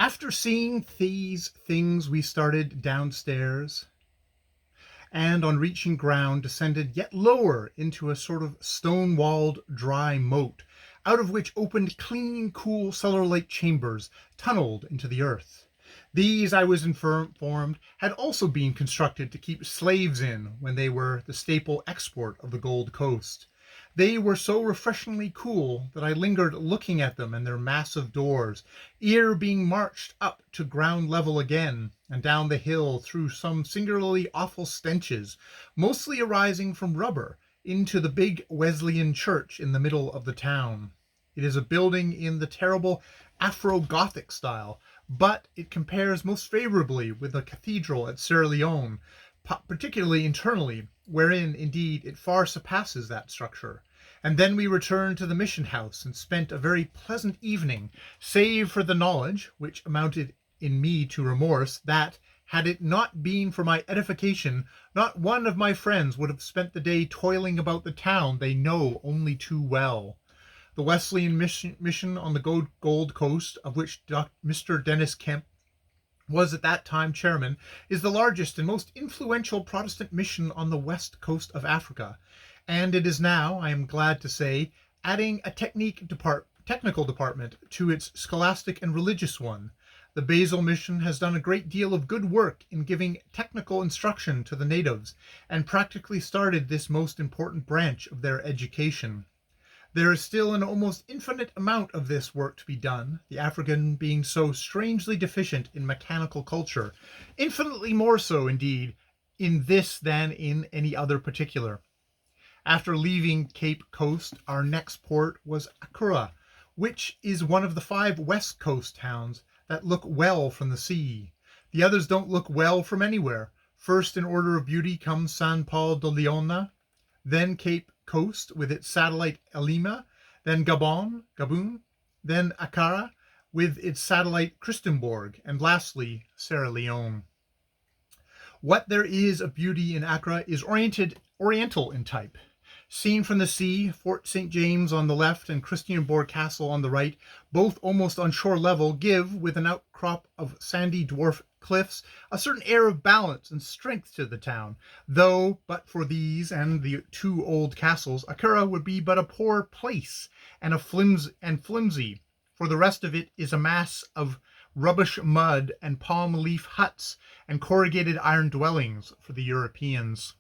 After seeing these things, we started downstairs, and on reaching ground, descended yet lower into a sort of stone-walled dry moat, out of which opened clean, cool, cellar-like chambers tunneled into the earth. These, I was informed, had also been constructed to keep slaves in when they were the staple export of the Gold Coast. They were so refreshingly cool that I lingered looking at them and their massive doors, ere being marched up to ground level again, and down the hill through some singularly awful stenches, mostly arising from rubber, into the big Wesleyan church in the middle of the town. It is a building in the terrible Afro-Gothic style, but it compares most favorably with the cathedral at Sierra Leone, particularly internally, wherein, indeed, it far surpasses that structure. And then we returned to the mission house and spent a very pleasant evening, save for the knowledge, which amounted in me to remorse, that, had it not been for my edification, not one of my friends would have spent the day toiling about the town they know only too well. The Wesleyan mission on the Gold Coast, of which Mr. Dennis Kemp was at that time chairman, is the largest and most influential Protestant mission on the west coast of Africa, and it is now, I am glad to say, adding a technical department to its scholastic and religious one. The Basel mission has done a great deal of good work in giving technical instruction to the natives, and practically started this most important branch of their education. There is still an almost infinite amount of this work to be done, the African being so strangely deficient in mechanical culture, infinitely more so, indeed, in this than in any other particular. After leaving Cape Coast, our next port was Accra, which is one of the 5 West Coast towns that look well from the sea. The others don't look well from anywhere. First in order of beauty comes San Paul de Leona, then Cape Coast with its satellite Elima, then Gabon, then Accra with its satellite Christiansborg, and lastly Sierra Leone. What there is of beauty in Accra is oriental in type. Seen from the sea, Fort St. James on the left and Christiansborg Castle on the right, both almost on shore level, give, with an outcrop of sandy dwarf cliffs, a certain air of balance and strength to the town, though but for these and the 2 old castles, Accra would be but a poor place and flimsy, for the rest of it is a mass of rubbish mud and palm leaf huts and corrugated iron dwellings for the Europeans.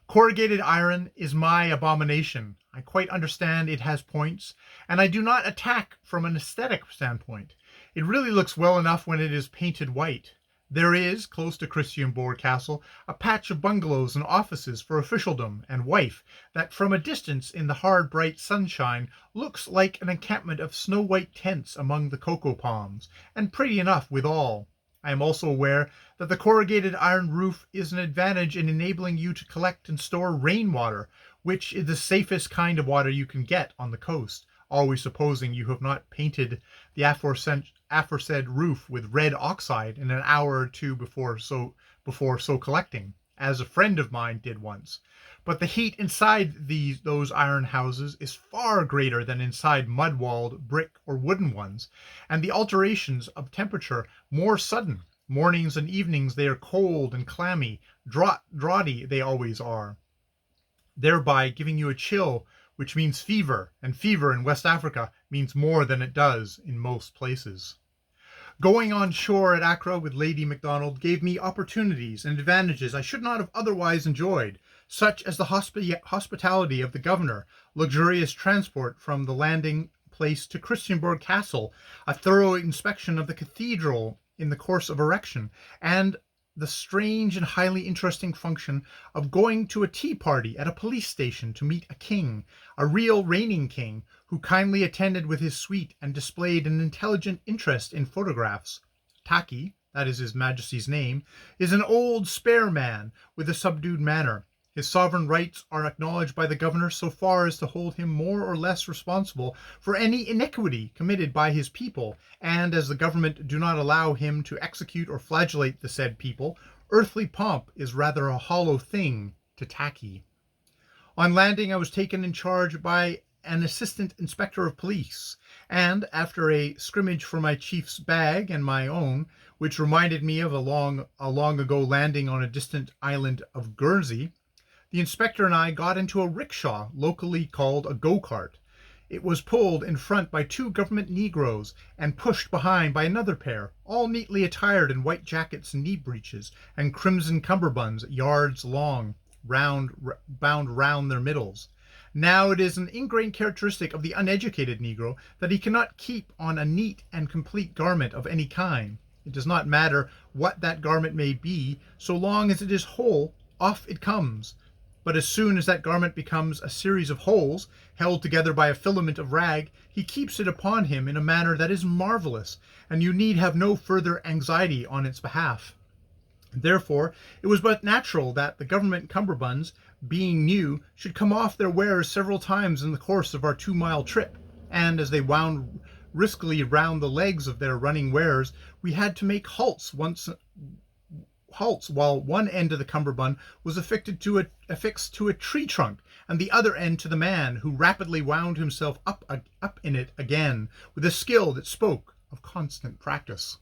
Corrugated iron is my abomination. I quite understand it has points, and I do not attack from an aesthetic standpoint. It really looks well enough when it is painted white. There is, close to Christiansborg Castle, a patch of bungalows and offices for officialdom and wife that from a distance in the hard bright sunshine looks like an encampment of snow-white tents among the cocoa palms, and pretty enough withal. I am also aware that the corrugated iron roof is an advantage in enabling you to collect and store rainwater, which is the safest kind of water you can get on the coast, always supposing you have not painted the aforesaid roof with red oxide in an hour or two before so collecting, as a friend of mine did once. But the heat inside those iron houses is far greater than inside mud-walled brick or wooden ones, and the alterations of temperature more sudden. Mornings and evenings they are cold and clammy, draughty they always are, thereby giving you a chill, which means fever, and fever in West Africa means more than it does in most places. Going on shore at Accra with Lady MacDonald gave me opportunities and advantages I should not have otherwise enjoyed, such as the hospitality of the governor, luxurious transport from the landing place to Christiansborg Castle, a thorough inspection of the cathedral in the course of erection, and the strange and highly interesting function of going to a tea party at a police station to meet a king, a real reigning king, who kindly attended with his suite and displayed an intelligent interest in photographs. Taki, that is His Majesty's name, is an old spare man with a subdued manner. His sovereign rights are acknowledged by the governor so far as to hold him more or less responsible for any iniquity committed by his people, and as the government do not allow him to execute or flagellate the said people, earthly pomp is rather a hollow thing to Taki. On landing, I was taken in charge by an assistant inspector of police, and after a scrimmage for my chief's bag and my own, which reminded me of a long ago landing on a distant island of Guernsey, the inspector and I got into a rickshaw, locally called a go-kart. It was pulled in front by two government Negroes and pushed behind by another pair, all neatly attired in white jackets and knee breeches, and crimson cummerbunds yards long, bound round their middles. Now it is an ingrained characteristic of the uneducated Negro that he cannot keep on a neat and complete garment of any kind. It does not matter what that garment may be, so long as it is whole, off it comes. But as soon as that garment becomes a series of holes, held together by a filament of rag, he keeps it upon him in a manner that is marvelous, and you need have no further anxiety on its behalf. Therefore, it was but natural that the government cummerbunds, being new, should come off their wears several times in the course of our 2-mile trip, and as they wound briskly round the legs of their running wares, we had to make halts while one end of the cummerbund was affixed to a tree trunk, and the other end to the man, who rapidly wound himself up in it again with a skill that spoke of constant practice.